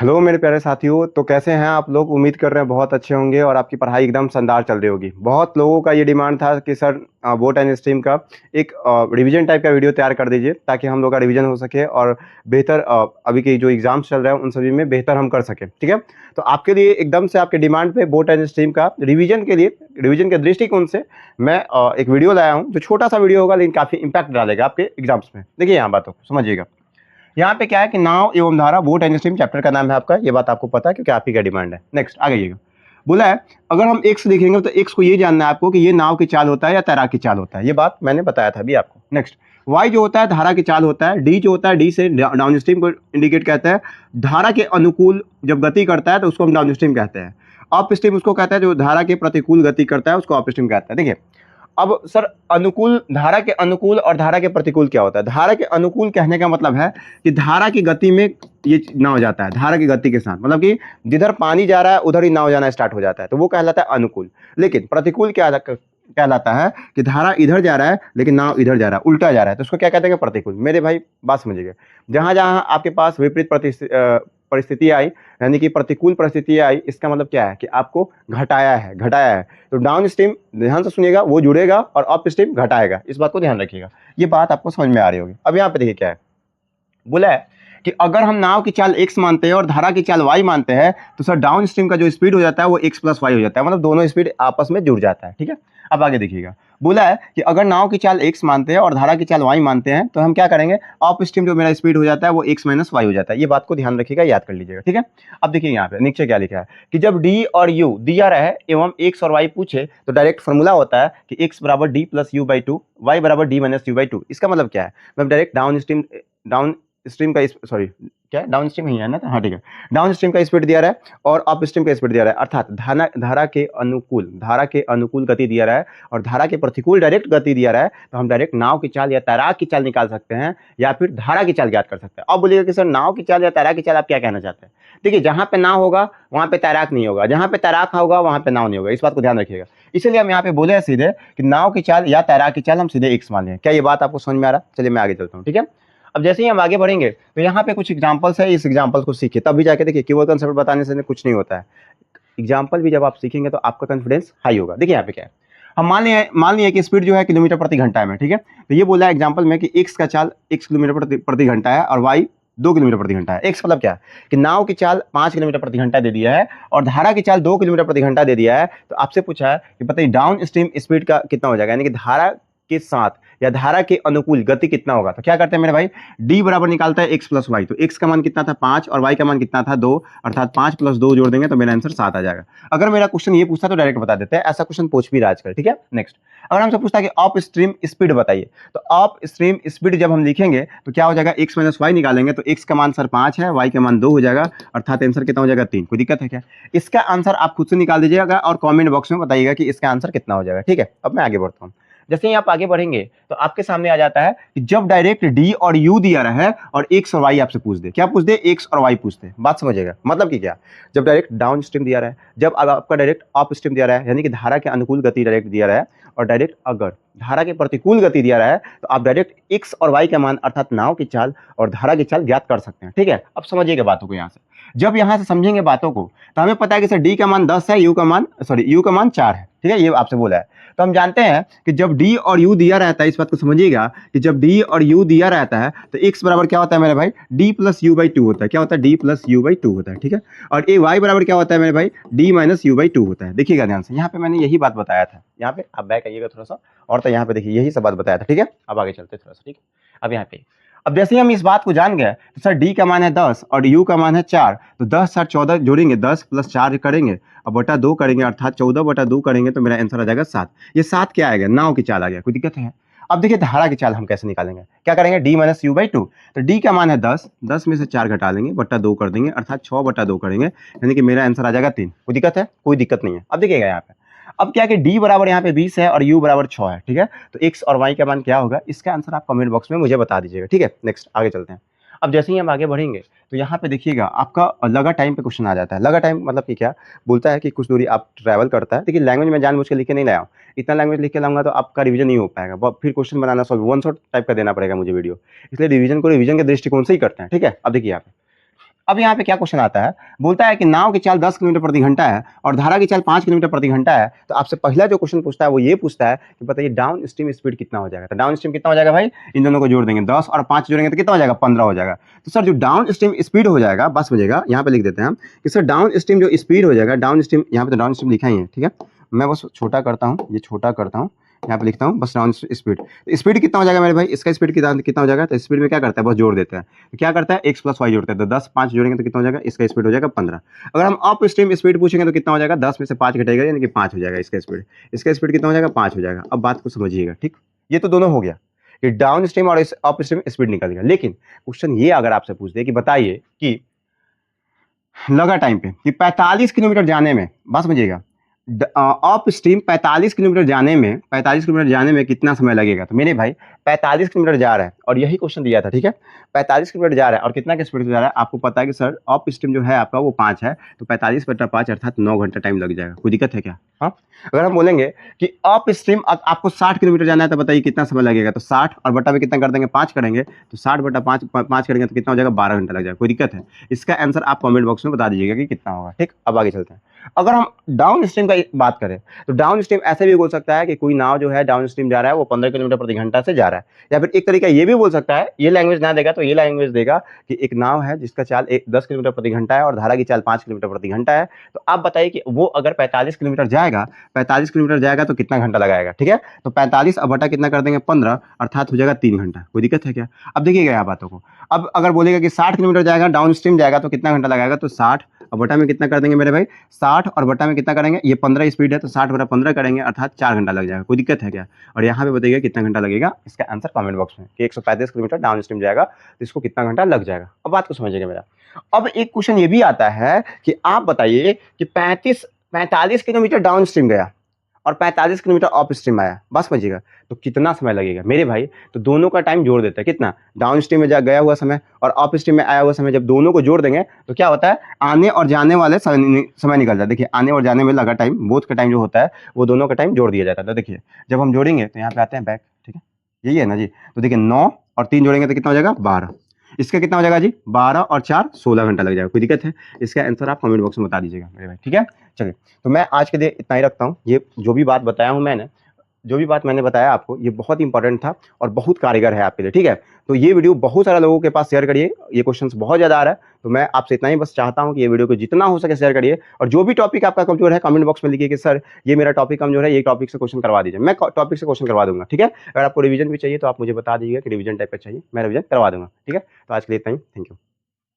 Hello मेरे प्यारे साथियों। तो कैसे हैं आप लोग? उम्मीद कर रहे हैं बहुत अच्छे होंगे और आपकी पढ़ाई एकदम शानदार चल रही होगी। बहुत लोगों का ये डिमांड था कि सर बोट एंड स्ट्रीम का एक रिवीजन टाइप का वीडियो तैयार कर दीजिए ताकि हम लोग का रिवीजन हो सके और बेहतर अभी के जो एग्जाम्स चल रहे हैं उन सभी में बेहतर हम कर सकें। ठीक है, तो आपके लिए एकदम से आपके डिमांड पे बोट एंड स्ट्रीम का रिवीजन के लिए, रिवीजन के दृष्टिकोण से मैं एक वीडियो लाया हूँ जो छोटा सा वीडियो होगा लेकिन काफ़ी इंपैक्ट डालेगा आपके एग्जाम्स में। देखिए यहाँ बातों को समझिएगा। यहाँ पे क्या है कि नाव एवं धारा बोट एंड स्ट्रीम चैप्टर का नाम है आपका, ये बात आपको पता है क्योंकि आप ही का डिमांड है। नेक्स्ट आ जाइएगा। बोला है अगर हम एक्स देखेंगे तो एक्स को ये जानना है आपको कि ये नाव की चाल होता है या तैराक की चाल होता है। ये बात मैंने बताया था अभी आपको। नेक्स्ट वाई जो होता है धारा की चाल होता है। डी जो होता है, डी से डाउन स्ट्रीम को इंडिकेट कहता है। धारा के अनुकूल जब गति करता है तो उसको हम डाउन स्ट्रीम कहते हैं। अप स्ट्रीम उसको कहता है जो धारा के प्रतिकूल गति करता है, उसको अप स्ट्रीम कहता है। देखिए अब सर अनुकूल, धारा के अनुकूल और धारा के प्रतिकूल क्या होता है? धारा के अनुकूल कहने का मतलब है कि धारा की गति में ये नाव जाता है, धारा की गति के साथ, मतलब कि जिधर पानी जा रहा है उधर ही नाव जाना स्टार्ट हो जाता है, तो वो कहलाता है अनुकूल। लेकिन प्रतिकूल क्या कहलाता है कि धारा इधर जा रहा है लेकिन नाव इधर जा रहा है, उल्टा जा रहा है, तो उसको क्या कहते हैं? प्रतिकूल। मेरे भाई बात समझिएगा, जहां जहां आपके पास विपरीत परिस्थिति आई, यानी कि प्रतिकूल परिस्थिति आई, इसका मतलब क्या है कि आपको घटाया है, घटाया है। तो डाउन स्ट्रीम ध्यान से सुनिएगा, वो जुड़ेगा और अप स्ट्रीम घटाएगा, इस बात को ध्यान रखिएगा। ये बात आपको समझ में आ रही होगी। अब यहाँ पे देखिए क्या है, बोला है कि अगर हम नाव की चाल x मानते हैं और धारा की चाल y मानते हैं तो सर डाउन स्ट्रीम का जो स्पीड हो जाता है वो x प्लस वाई हो जाता है, मतलब दोनों स्पीड आपस में जुड़ जाता है। ठीक है, अब आगे देखिएगा। बोला है कि अगर नाव की चाल x मानते हैं और धारा की चाल y मानते हैं तो हम क्या करेंगे? अप स्ट्रीम जो मेरा स्पीड हो जाता है वो x माइनस वाई हो जाता है। ये बात को ध्यान रखिएगा, याद कर लीजिएगा। ठीक है, अब देखिए यहाँ पे नीचे क्या लिखा है कि जब d और u दिया रहे एवं x और y पूछे तो डायरेक्ट फॉर्मूला होता है कि x बराबर d plus u by two, y बराबर d minus u by two. इसका मतलब क्या है? मतलब डायरेक्ट डाउन स्ट्रीम का, सॉरी क्या है, डाउन स्ट्रीम ही है ना, हाँ ठीक है, डाउन स्ट्रीम का स्पीड दिया रहा है और अप स्ट्रीम का स्पीड दिया रहा है, अर्थात धारा के अनुकूल गति दिया रहा है और धारा के प्रतिकूल डायरेक्ट गति दिया रहा है, तो हम डायरेक्ट नाव की चाल या तैराक की चाल निकाल सकते हैं या फिर धारा की चाल ज्ञात कर सकते हैं। अब बोलिएगा कि सर नाव की चाल या तैराक की चाल आप क्या कहना चाहते हैं? देखिए जहां पे नाव होगा वहां पे तैराक नहीं होगा, जहां पे तैराक होगा वहां पे नाव नहीं होगा, इस बात को ध्यान रखिएगा। इसलिए हम यहाँ पे बोले हैं सीधे कि नाव की चाल या तैराक की चाल हम सीधे एक्स मान लें। क्या ये बात आपको समझ में आ रहा है? चलिए मैं आगे चलता हूँ। ठीक है, अब जैसे ही हम आगे बढ़ेंगे तो यहाँ पे कुछ एग्जांपल्स है, इस एग्जांपल्स को सीखिए तब भी जाके देखिए कीवर्ड कंसेप्ट बताने से कुछ नहीं होता है। एग्जांपल भी जब आप सीखेंगे तो आपका कॉन्फिडेंस हाई होगा। देखिए यहाँ पे क्या है, हम मान लिए कि स्पीड जो है किलोमीटर प्रति घंटा में। ठीक है, तो ये बोला है एग्जांपल में कि एक्स का चाल x किलोमीटर प्रति घंटा है और y 2 किलोमीटर प्रति घंटा है। एक्स मतलब क्या है कि नाव की चाल 5 किलोमीटर प्रति घंटा दे दिया है और धारा की चाल 2 किलोमीटर प्रति घंटा दे दिया है। तो आपसे पूछा है कि बताइए डाउन स्ट्रीम स्पीड का कितना हो जाएगा, यानी कि धारा के साथ या धारा के अनुकूल गति कितना होगा। तो क्या करते हैं मेरे भाई, d बराबर निकालता है x प्लस वाई। तो x का मान कितना था 5 और y का मान कितना था 2, अर्थात 5 प्लस 2 जोड़ देंगे तो मेरा आंसर 7 आ जाएगा। अगर मेरा क्वेश्चन ये पूछता तो डायरेक्ट बता देते हैं, ऐसा क्वेश्चन पूछ भी रहा आजकल। ठीक है, नेक्स्ट अगर हमसे पूछता है कि अप स्ट्रीम स्पीड बताइए, तो अप स्ट्रीम स्पीड जब हम लिखेंगे तो क्या हो जाएगा, x माइनस वाई निकालेंगे तो x का मान सर 5 है, y का मान 2 हो जाएगा, अर्थात आंसर कितना हो जाएगा 3। कोई दिक्कत है क्या? इसका आंसर आप खुद से निकाल दीजिएगा और कमेंट बॉक्स में बताइएगा कि इसका आंसर कितना हो जाएगा। ठीक है, अब मैं आगे बढ़ता हूँ। जैसे ही आप आगे बढ़ेंगे तो आपके सामने आ जाता है कि जब डायरेक्ट डी और यू दिया रहा है और एक्स और वाई आपसे पूछ दे, क्या पूछ दे? एक्स और वाई पूछ दे। बात समझिएगा, मतलब कि क्या, जब डायरेक्ट डाउन स्ट्रीम दिया रहा है, जब आपका डायरेक्ट अप स्ट्रीम दिया रहा है, यानी कि धारा के अनुकूल गति डायरेक्ट दिया रहा है, और डायरेक्ट अगर धारा के प्रतिकूल गति दिया रहा है तो आप डायरेक्ट एक्स और वाई का मान अर्थात नाव की चाल और धारा की चाल ज्ञात कर सकते हैं। ठीक है, अब समझिएगा बातों को। यहाँ से जब यहाँ से समझेंगे बातों को तो हमें पता है कि सर डी का मान 10 है, यू का मान 4 है। ठीक है, ये आपसे बोला है। तो हम जानते हैं कि जब डी और यू दिया रहता है, इस बात को समझिएगा कि जब डी और यू दिया रहता है तो x बराबर क्या होता है मेरे भाई, d plus u by to होता है। क्या होता है? d plus u by to होता है। ठीक है, और ए y बराबर क्या होता है मेरे भाई, d minus u by to होता है। देखिएगा ध्यान से, यहाँ पे मैंने यही बात बताया था। यहाँ पे आप बैक आइएगा थोड़ा सा, और तो यहाँ पे देखिए यही सब बात बताया था। ठीक है, अब आगे चलते थोड़ा सा। ठीक है, अब यहाँ पे अब जैसे ही हम इस बात को जान गए तो सर d का मान है 10 और u का मान है 4, तो 10 और 14 जोड़ेंगे, 10 प्लस 4 करेंगे और बटा 2 करेंगे, अर्थात 14 बटा 2 करेंगे तो मेरा आंसर आ जाएगा 7। ये 7 क्या आएगा? नाव की चाल आ गया। कोई दिक्कत है? अब देखिए धारा की चाल हम कैसे निकालेंगे, क्या करेंगे, d minus u by to. तो d का मान है 10, 10 में से 4 घटा लेंगे, बटा 2 कर देंगे, अर्थात 6 बटा 2 करेंगे, यानी कि मेरा आंसर आ जाएगा 3। कोई दिक्कत है? कोई दिक्कत नहीं है। अब देखिएगा यहाँ पे, अब क्या कि d बराबर यहाँ पे 20 है और u बराबर 6 है। ठीक है, तो x और y का मान क्या होगा, इसका आंसर आप कमेंट बॉक्स में मुझे बता दीजिएगा। ठीक है, नेक्स्ट आगे चलते हैं। अब जैसे ही हम आगे बढ़ेंगे तो यहाँ पे देखिएगा आपका लगा टाइम पे क्वेश्चन आ जाता है। लगा टाइम मतलब कि क्या बोलता है कि कुछ दूरी आप ट्रैवल करता है। देखिए लैंग्वेज में जानबूझ के लिख के नहीं लाया हूँ, इतना लैंग्वेज लिख के लाऊंगा तो आपका रिवीजन नहीं हो पाएगा, फिर क्वेश्चन बनाना वन शॉट टाइप का देना पड़ेगा मुझे वीडियो, इसलिए रिवीजन को रिवीजन के दृष्टिकोण से ही करते हैं। ठीक है, अब देखिए यहाँ पे अब यहाँ पे क्या क्वेश्चन आता है, बोलता है कि नाव की चाल 10 किलोमीटर प्रति घंटा है और धारा की चाल 5 किलोमीटर प्रति घंटा है। तो आपसे पहला जो क्वेश्चन पूछता है वो ये पूछता है कि बताइए डाउन स्ट्रीम स्पीड कितना हो जाएगा। तो डाउन स्ट्रीम कितना हो जाएगा भाई, इन दोनों को जोड़ देंगे, 10 और 5 जोड़ेंगे तो कितना हो जाएगा, 15 हो जाएगा। तो सर जो डाउन स्ट्रीम स्पीड हो जाएगा, बस समझिएगा, यहाँ पे लिख देते हैं हम कि सर डाउन स्ट्रीम जो स्पीड हो जाएगा, डाउन स्ट्रीम, यहाँ पे तो डाउन स्ट्रीम लिखा ही है, ठीक है, मैं बस छोटा करता हूँ, ये छोटा करता हूँ, यहाँ पे लिखता हूँ बस डाउन स्पीड। स्पीड कितना हो जाएगा मेरे भाई, इसका स्पीड कितना हो जाएगा, तो स्पीड में क्या करता है, बस जोड़ देता है। तो क्या करता है, एक्स प्लस वाई जोड़ता है, तो 10 5 जोड़ेंगे तो कितना हो जाएगा, इसका स्पीड हो जाएगा 15। अगर हम अप स्ट्रीम स्पीड पूछेंगे तो कितना हो जाएगा, 10 में से 5 घटेगा यानी कि 5 हो जाएगा इसका स्पीड। इसका स्पीड कितना हो जाएगा, 5 हो जाएगा। अब बात को समझिएगा, ठीक, ये तो दोनों हो गया कि डाउन स्ट्रीम और अप स्ट्रीम स्पीड निकल गया। लेकिन क्वेश्चन ये अगर आपसे पूछ दे कि बताइए कि लगा टाइम पे कि 45 किलोमीटर जाने में, बस समझिएगा, अप स्ट्रीम 45 किलोमीटर जाने में कितना समय लगेगा। तो मेरे भाई 45 किलोमीटर जा रहा है और यही क्वेश्चन दिया था, ठीक है, 45 किलोमीटर जा रहा है और कितना की स्पीड से जा रहा है, आपको पता है कि सर अप स्ट्रीम जो है आपका वो 5 है, तो 45/5 अर्थात 9 घंटा टाइम लग जाएगा। कोई दिक्कत है क्या? हाँ, अगर हम बोलेंगे कि अप स्ट्रीम आपको 60 किलोमीटर जाना है तो बताइए कितना समय लगेगा, तो 60 और बटा में कितना कर देंगे, 5 करेंगे, तो 60/5 करेंगे तो कितना हो जाएगा, 12 घंटा लग जाएगा। कोई दिक्कत है? इसका आंसर आप कमेंट बॉक्स में बता दीजिएगा कि कितना होगा। ठीक, अब आगे चलते हैं। अगर हम डाउन स्ट्रीम का बात करें तो डाउन स्ट्रीम ऐसे भी बोल सकता है कि कोई नाव जो है डाउन स्ट्रीम जा रहा है वो 15 किलोमीटर प्रति घंटा से जा रहा है, या फिर एक तरीका ये भी बोल सकता है, ये लैंग्वेज ना देगा तो ये लैंग्वेज देगा कि एक नाव है जिसका चाल 10 किलोमीटर प्रति घंटा है और धारा की चाल 5 किलोमीटर प्रति घंटा है। तो आप बताइए कि वो अगर 45 किलोमीटर जाएगा तो कितना घंटा लगाएगा। ठीक है, तो 45 अब बटा कितना कर देंगे, 15, अर्थात हो जाएगा 3 घंटा। कोई दिक्कत है क्या? अब देखिएगा यहाँ बातों को। अब अगर बोलेगा कि 60 किलोमीटर जाएगा, डाउन स्ट्रीम जाएगा तो कितना घंटा लगाएगा, तो 60 और बटा में कितना कर देंगे मेरे भाई, 60 और बटा में कितना करेंगे, ये 15 स्पीड है तो 60 बटा 15 करेंगे, अर्थात 4 घंटा लग जाएगा। कोई दिक्कत है क्या? और यहाँ पे बताइएगा कितना घंटा लगेगा, इसका आंसर कमेंट बॉक्स में कि 135 किलोमीटर डाउन स्ट्रीम जाएगा तो इसको कितना घंटा लग जाएगा। अब बात को समझिएगा मेरा। अब एक क्वेश्चन ये भी आता है कि आप बताइए कि 45 किलोमीटर डाउन स्ट्रीम गया और 45 किलोमीटर अप स्ट्रीम आया, बस समझिएगा, तो कितना समय लगेगा मेरे भाई। तो दोनों का टाइम जोड़ देता है, कितना, डाउन स्ट्रीम में गया हुआ समय और अप स्ट्रीम में आया हुआ समय, जब दोनों को जोड़ देंगे तो क्या होता है, आने और जाने वाले समय निकल जाता है। देखिए आने और जाने में लगा टाइम, बोथ का टाइम जो होता है वो दोनों का टाइम जोड़ दिया जाता है। तो देखिए जब हम जोड़ेंगे तो यहाँ पे आते हैं बैक, ठीक है, यही है ना जी। तो देखिए 9 और 3 जोड़ेंगे तो कितना हो जाएगा, 12। इसका कितना हो जाएगा जी, 12 और 4 16 घंटा लग जाएगा। कोई दिक्कत है? इसका आंसर आप कमेंट बॉक्स में बता दीजिएगा मेरे भाई। ठीक है, चलिए, तो मैं आज के लिए इतना ही रखता हूँ। ये जो भी बात बताया हूँ मैंने, जो भी बात मैंने बताया आपको, ये बहुत इंपॉर्टेंट था और बहुत कारगर है आपके लिए। ठीक है, तो ये वीडियो बहुत सारे लोगों के पास शेयर करिए, ये क्वेश्चंस बहुत ज़्यादा आ रहा है, तो मैं आपसे इतना ही बस चाहता हूँ कि ये वीडियो को जितना हो सके शेयर करिए। और जो भी टॉपिक आपका कमजोर है कमेंट बॉक्स में लिखिए कि सर ये मेरा टॉपिक कमजोर है, ये टॉपिक से क्वेश्चन करवा दीजिए, मैं टॉपिक से क्वेश्चन करवा दूंगा। ठीक है, अगर आपको रिवीजन भी चाहिए तो आप मुझे बता दीजिएगा कि रिवीजन टाइप का चाहिए, मैं रिवीजन करवा दूंगा। ठीक है, तो आज के लिए इतना ही, थैंक यू।